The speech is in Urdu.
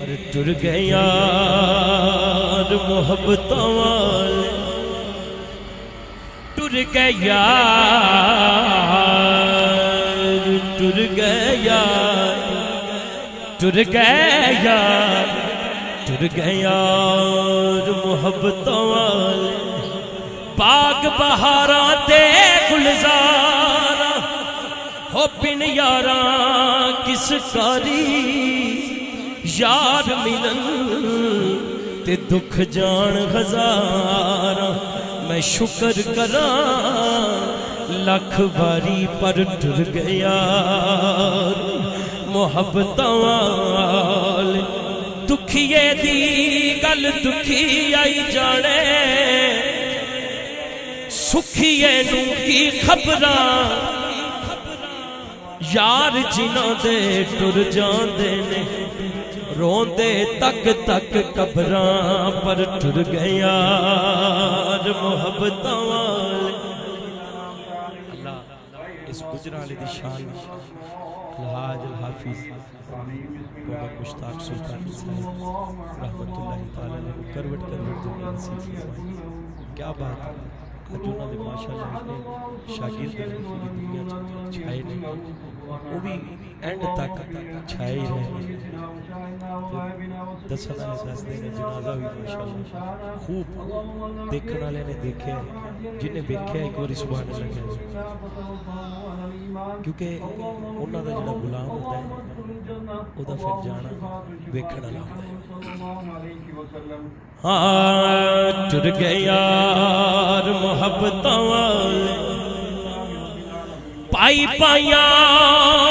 ٹر گئے یار محبتاں والے ٹر گئے یار ٹر گئے یار ٹر گئے یار ٹر گئے یار محبتاں والے باغ بہاراں تے گلزاراں ہو بن یاراں کس کاری یار ملن تے دکھ جان ہزاراں میں شکر کراں لکھ باری پر ٹر گئے یار محبتاں والے دکھیے دی گل دکھی آئی جانے سکھیے نو کی خبراں یار جنہاں دے ٹر جاندے نے روندے تک تک قبراں پر ٹر گئے یار محبتاں والے اللہ اس گجراں والے دی شان الحاج الحافظ محمد مشتاق سلطان صاحب رحمت اللہ تعالی علیہ کروٹ کروٹ دنیا نصیب فرمائے کیا بات ہے آج انہوں نے ماشاءاللہ اپنے شاگرد دنیا چھائے نہیں وہ بھی اینڈ تک چھائے رہے دسنا نے دس دینے جنازہ بھی ماشاءاللہ خوب دیکھنا والے نے دیکھے جنہیں دیکھے ایک باری سبحان اللہ کہہ کیونکہ انہوں دا جڑا غلام ہوتا ہے او دا پھر جانا دیکھنا ہوتا ہے ہاں ٹر گئے یار محبتاں والے پائی پائیاں